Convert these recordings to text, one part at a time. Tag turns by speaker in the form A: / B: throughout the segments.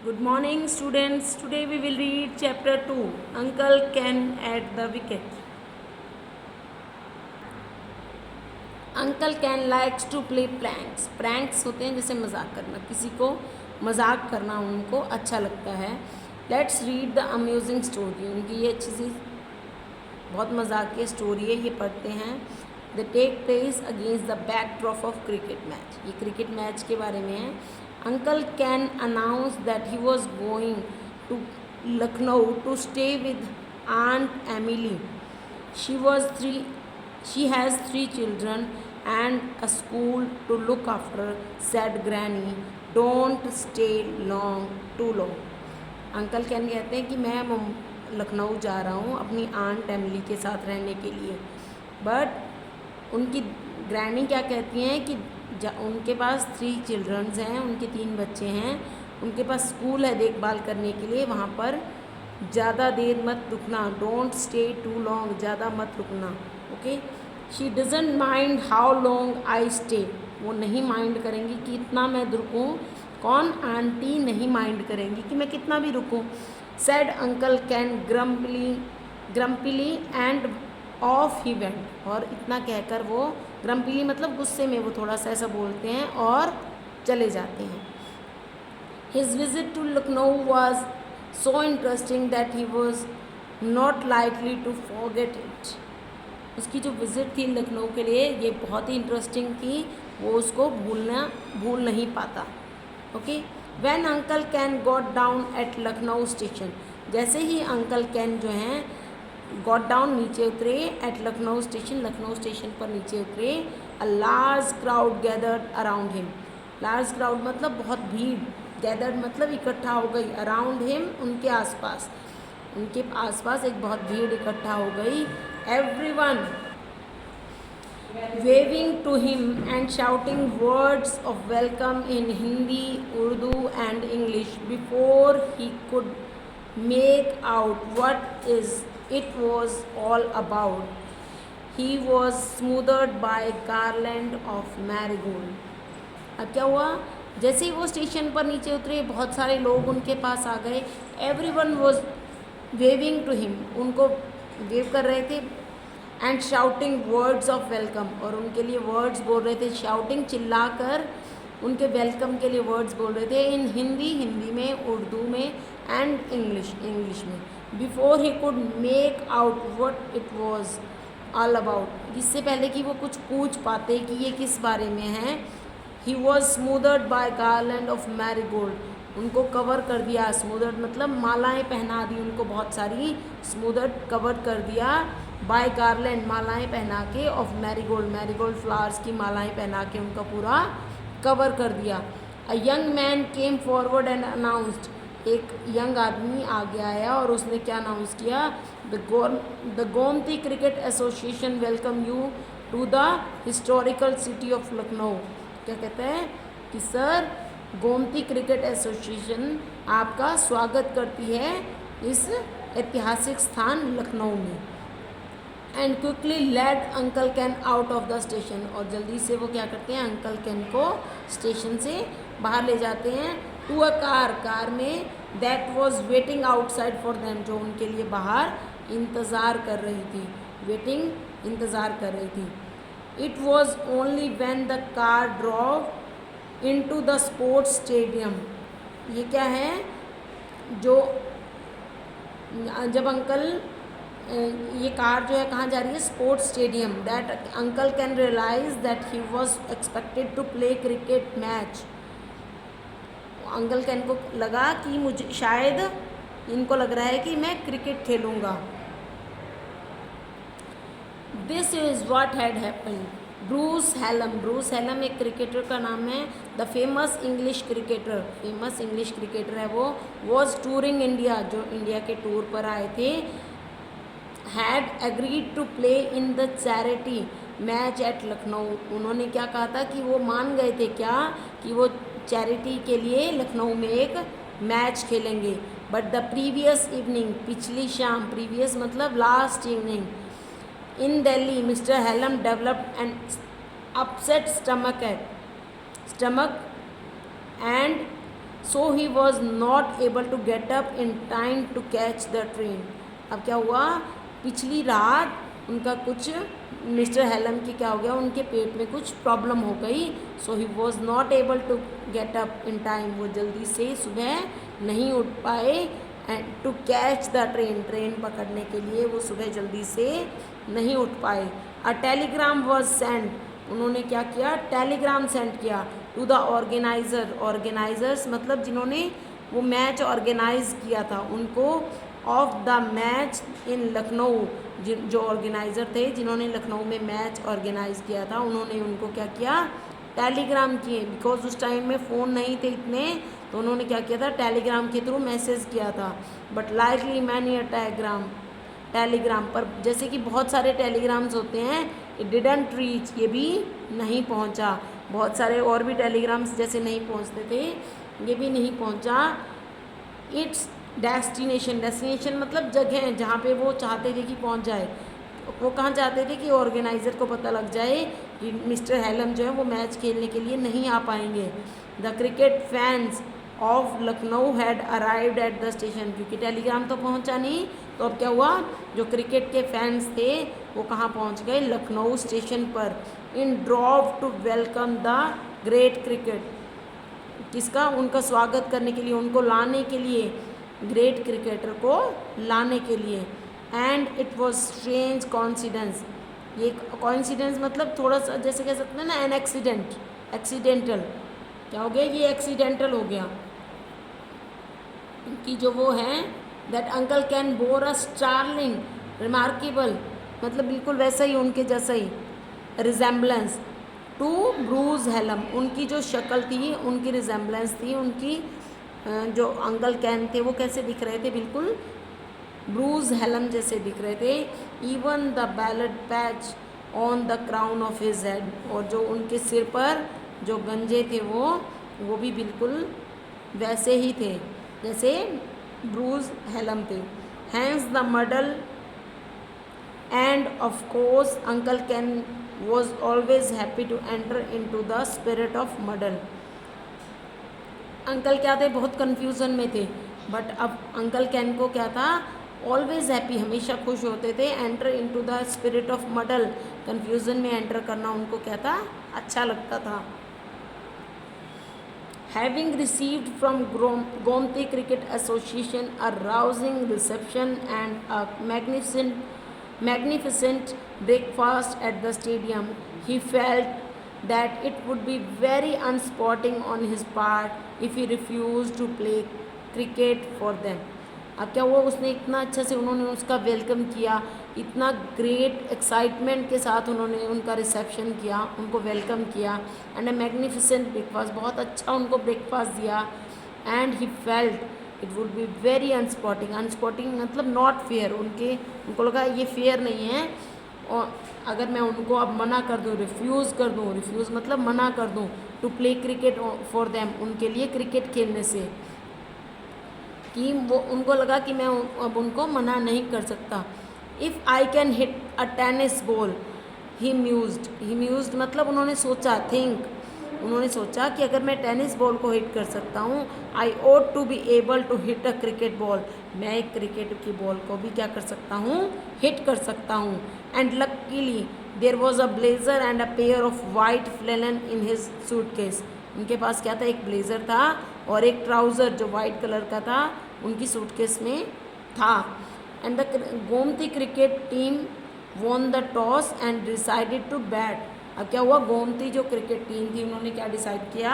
A: Good morning, students. Today we will read chapter 2, Uncle Ken at the Wicket. Uncle Ken likes to play pranks. Pranks होते हैं जैसे मजाक करना, किसी को मजाक करना उनको अच्छा लगता है. Let's read the amusing story. उनकी ये अच्छी सी बहुत मजाक की स्टोरी है, ये पढ़ते हैं. They take place against the backdrop of cricket match. ये क्रिकेट मैच के बारे में है. Uncle Ken announced that he was going to Lucknow to stay with Aunt Emily. She has 3 children and a school to look after, said Granny. Don't stay too long. Uncle can कहते हैं कि मैं लखनऊ जा रहा हूँ अपनी aunt Emily के साथ रहने के लिए. बट उनकी ग्रैनी क्या कहती हैं कि उनके पास 3 चिल्ड्रंस हैं, उनके 3 बच्चे हैं, उनके पास स्कूल है देखभाल करने के लिए, वहाँ पर ज़्यादा देर मत रुकना. डोंट स्टे टू लॉन्ग, ज़्यादा मत रुकना. Okay. She doesn't mind how long I stay. वो नहीं माइंड करेंगी कि इतना मैं रुकूँ. कौन? आंटी नहीं माइंड करेंगी कि मैं कितना भी रुकूँ. Said Uncle Ken grumpily and off he went. और इतना कहकर वो ग्रम्पली मतलब गुस्से में वो थोड़ा सा ऐसा बोलते हैं और चले जाते हैं. His visit to Lucknow was so interesting that he was not likely to forget it. उसकी जो विज़िट थी लखनऊ के लिए ये बहुत ही इंटरेस्टिंग थी, वो उसको भूल नहीं पाता. Okay. When uncle Ken got down at Lucknow station. जैसे ही अंकल कैन जो हैं गॉट डाउन नीचे उतरे, एट लखनऊ स्टेशन पर नीचे उतरे. A large crowd gathered around him. Large crowd मतलब बहुत भीड़, गैदर्ड मतलब इकट्ठा हो गई, अराउंड हिम उनके आसपास एक बहुत भीड़ इकट्ठा हो गई. Everyone waving to him and shouting words of welcome in Hindi, Urdu and English. Before he could make out what it was all about, he was smothered by a garland of marigold. अब क्या हुआ? जैसे ही वो station पर नीचे उतरे बहुत सारे लोग उनके पास आ गए. Everyone was waving to him, उनको वेव कर रहे थे. And shouting words of welcome, और उनके लिए वर्ड्स बोल रहे थे. शाउटिंग चिल्लाकर उनके वेलकम के लिए वर्ड्स बोल रहे थे. इन हिंदी में, उर्दू में एंड इंग्लिश में. Before he could make out what it was all about. इससे पहले कि वो कुछ पूछ पाते कि ये किस बारे में है. He was smothered by garland of marigold. उनको कवर कर दिया. स्मूदर्ड मतलब मालाएं पहना दी उनको बहुत सारी. स्मूदर्ड कवर कर दिया. बाय गार्लैंड मालाएं पहना के, ऑफ मैरीगोल्ड फ्लावर्स की मालाएं पहना के उनका पूरा कवर कर दिया. A young man came forward and announced. एक यंग आदमी आगे आया और उसने क्या अनाउंस किया? The Gomti cricket association welcome you to the historical city of Lucknow. क्या कहते हैं कि सर, गोमती क्रिकेट एसोसिएशन आपका स्वागत करती है इस ऐतिहासिक स्थान लखनऊ में. And quickly led uncle Ken out of the station. और जल्दी से वो क्या करते हैं? अंकल कैन को स्टेशन से बाहर ले जाते हैं. टू अ कार में that was waiting outside for them, जो उनके लिए बाहर इंतज़ार कर रही थी. It was only when the car drove into the sports stadium. ये क्या है? जब अंकल ये कार जो है कहाँ जा रही है? Sports stadium. That uncle Ken realise that he was expected to play cricket match. Uncle Ken को लगा कि मुझे शायद इनको लग रहा है कि मैं क्रिकेट खेलूँगा. This is what had happened. Bruce Hallam एक क्रिकेटर का नाम है. द फेमस इंग्लिश क्रिकेटर है वो. वॉज टूरिंग इंडिया, जो इंडिया के टूर पर आए थे. Had agreed to play in the charity match at Lucknow. उन्होंने क्या कहा था कि वो मान गए थे क्या कि वो चैरिटी के लिए लखनऊ में एक मैच खेलेंगे. बट द प्रीवियस इवनिंग, पिछली शाम, प्रीवियस मतलब last evening, in Delhi Mr Hallam developed an upset stomach and so he was not able to get up in time to catch the train. अब क्या हुआ, पिछली रात उनका कुछ मिस्टर हेलम की क्या हो गया, उनके पेट में कुछ प्रॉब्लम हो गई। So he was not able to get up in time, वो जल्दी से सुबह नहीं उठ पाए and to catch the train, train पकड़ने के लिए वो सुबह जल्दी से नहीं उठ पाए। अ टेलीग्राम वॉज सेंड, उन्होंने क्या किया, टेलीग्राम सेंड किया टू द ऑर्गेनाइजर, ऑर्गेनाइजर्स मतलब जिन्होंने वो मैच ऑर्गेनाइज किया था उनको, ऑफ द मैच इन लखनऊ, जो ऑर्गेनाइज़र थे जिन्होंने लखनऊ में मैच ऑर्गेनाइज किया था, उन्होंने उनको क्या किया, टेलीग्राम किए। बिकॉज उस टाइम में फ़ोन नहीं थे इतने, तो उन्होंने क्या किया था, टेलीग्राम के थ्रू मैसेज किया था। But likely many a Telegram पर जैसे कि बहुत सारे टेलीग्राम्स होते हैं, इट डिडंट रीच, ये भी नहीं पहुंचा। बहुत सारे और भी टेलीग्राम्स जैसे नहीं पहुंचते थे, ये भी नहीं पहुंचा। इट्स डेस्टिनेशन मतलब जगह जहाँ पे वो चाहते थे कि पहुँच जाए, वो कहाँ चाहते थे कि ऑर्गेनाइज़र को पता लग जाए कि मिस्टर हेलम जो है वो मैच खेलने के लिए नहीं आ पाएंगे। The cricket fans of Lucknow had arrived at the station, क्योंकि टेलीग्राम तो पहुँचा नहीं, तो अब क्या हुआ, जो क्रिकेट के फैंस थे वो कहाँ पहुँच गए, लखनऊ स्टेशन पर, in drove to welcome the great cricket, किसका, उनका स्वागत करने के लिए, उनको लाने के लिए, ग्रेट क्रिकेटर को लाने के लिए। And it was strange coincidence, ये कॉन्सिडेंस मतलब थोड़ा सा जैसे कह सकते हैं ना, एन एक्सीडेंटल, क्या हो गया, ये एक्सीडेंटल हो गया कि जो वो हैं, that uncle Ken bore a startling remarkable, मतलब बिल्कुल वैसा ही, उनके जैसा ही, रिजेम्बलेंस टू ब्रूज हेलम, उनकी जो शक्ल थी, उनकी रिजेम्बलेंस थी, उनकी जो अंकल कैन थे वो कैसे दिख रहे थे, बिल्कुल ब्रूज हेलम जैसे दिख रहे थे। Even the ballot patch on the crown of his head, और जो उनके सिर पर जो गंजे थे वो भी बिल्कुल वैसे ही थे जैसे ब्रूज हेलम थे। Hence the muddle and of course Uncle Ken was always happy to enter into the spirit of muddle. Uncle क्या थे, बहुत कन्फ्यूज़न में थे, बट अब अंकल कैन को क्या था, ऑलवेज हैप्पी, हमेशा खुश होते थे, enter into the spirit of muddle, confusion में एंटर करना उनको क्या था, अच्छा लगता था। Having received from Gomti cricket association a rousing reception and a magnificent breakfast at the stadium, he felt that it would be very unsporting on his part if he refused to play cricket for them. अब क्या हुआ, उसने इतना अच्छा से उन्होंने उसका welcome किया, इतना ग्रेट एक्साइटमेंट के साथ उन्होंने उनका रिसेप्शन किया, उनको वेलकम किया, एंड अ मैग्निफिसेंट ब्रेकफास्ट, बहुत अच्छा उनको ब्रेकफास्ट दिया। And he felt it would be very unsporting मतलब नॉट फेयर, उनको लगा ये फेयर नहीं है, और अगर मैं उनको अब मना कर दूँ, रिफ्यूज़ मतलब मना कर दूँ, to play cricket for them, उनके लिए क्रिकेट खेलने से, कि वो उनको लगा कि मैं अब उनको मना नहीं कर सकता। If I can hit a tennis ball, he mused मतलब उन्होंने सोचा, उन्होंने सोचा कि अगर मैं टेनिस बॉल को हिट कर सकता हूँ, I ought to be able to hit a cricket ball, मैं एक क्रिकेट की बॉल को भी क्या कर सकता हूँ, हिट कर सकता हूँ। And luckily there was a blazer and a pair of white flannel in his suitcase, उनके पास क्या था, एक ब्लेज़र था और एक ट्राउज़र जो वाइट कलर का था उनकी सूटकेस में था। And the Gomti cricket team won the toss and decided to bat. अब क्या हुआ, गोमती जो क्रिकेट टीम थी उन्होंने क्या डिसाइड किया,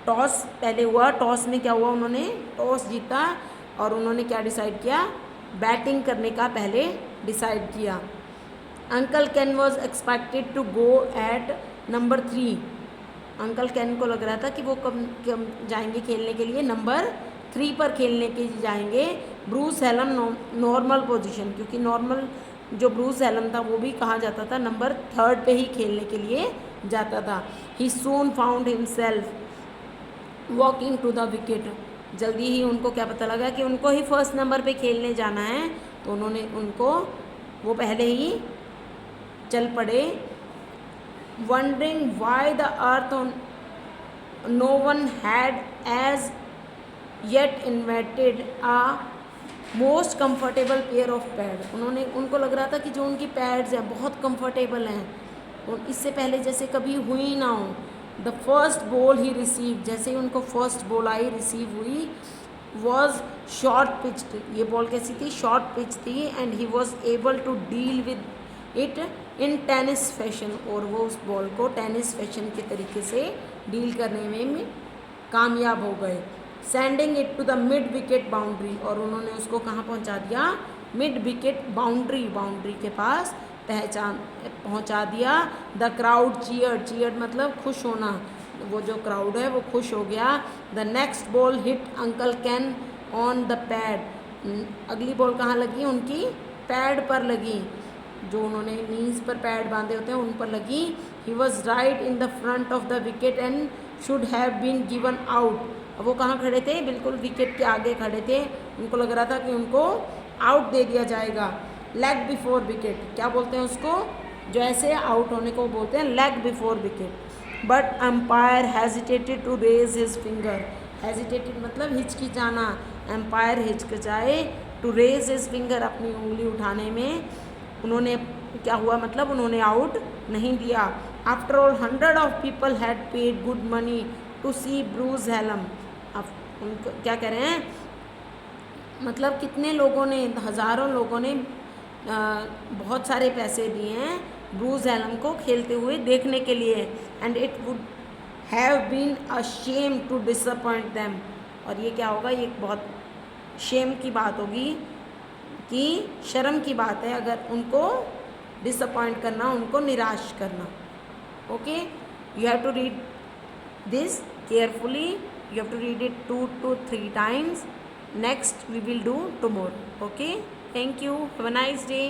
A: टॉस पहले हुआ, टॉस में क्या हुआ, उन्होंने टॉस जीता और उन्होंने क्या डिसाइड किया, बैटिंग करने का पहले डिसाइड किया। Uncle Ken was expected to go at number 3, uncle Ken को लग रहा था कि वो कब जाएंगे खेलने के लिए, नंबर 3 पर खेलने के लिए जाएंगे। ब्रूस हेलम नॉर्मल पोजीशन, क्योंकि नॉर्मल जो ब्रूस हेलम था वो भी कहाँ जाता था, नंबर 3 पे ही खेलने के लिए जाता था। He soon found himself walking to the wicket, जल्दी ही उनको क्या पता लगा कि उनको ही फर्स्ट नंबर पे खेलने जाना है, तो उन्होंने वो पहले ही चल पड़े। Wondering why the earth on no one had as yet invented a most comfortable pair of pad। उनको लग रहा था कि जो उनकी पैड्स हैं बहुत कंफर्टेबल हैं, और इससे पहले जैसे कभी हुई ना हो। द फर्स्ट बॉल ही रिसीव, जैसे ही उनको फर्स्ट बॉल आई रिसीव हुई, वॉज शॉर्ट पिच्ड, ये बॉल कैसी थी, शॉर्ट पिच थी, and he was able to deal with it in tennis fashion, और वो उस बॉल को टेनिस फैशन के तरीके से डील करने में कामयाब हो गए। Sending it to the mid wicket boundary, और उन्होंने उसको कहाँ पहुँचा दिया, मिड विकेट बाउंड्री के पास पहुँचा दिया। द क्राउड चीयर्ड मतलब खुश होना, वो जो क्राउड है वो खुश हो गया। The next ball hit uncle can on the pad, अगली बॉल कहाँ लगी, उनकी पैड पर लगी, जो उन्होंने नीज पर पैड बांधे होते हैं उन पर लगी। He was right in the front of the wicket and should have been given out, अब वो कहाँ खड़े थे, बिल्कुल विकेट के आगे खड़े थे, उनको लग रहा था कि उनको आउट दे दिया जाएगा। लेग बिफोर विकेट, क्या बोलते हैं उसको, जो ऐसे आउट होने को बोलते हैं leg before wicket. But umpire hesitated to raise his finger, hesitated मतलब हिचकिचाना, एम्पायर हिचकिचाए, टू रेज हिज फिंगर अपनी उंगली उठाने में, उन्होंने क्या हुआ मतलब उन्होंने आउट नहीं दिया। After all 100 of people had paid good money to see Bruce Hallam, अब उनको क्या कह रहे हैं, मतलब कितने लोगों ने, हज़ारों लोगों ने बहुत सारे पैसे दिए हैं ब्रूस हेलम को खेलते हुए देखने के लिए। And it would have been a shame to disappoint them, और ये क्या होगा, ये बहुत शेम की बात होगी, कि शर्म की बात है अगर उनको डिसअपॉइंट करना, उनको निराश करना। Okay, you have to read this carefully, you have to read it 2 to 3 times. Next we will do tomorrow. Okay, thank you, have a nice day.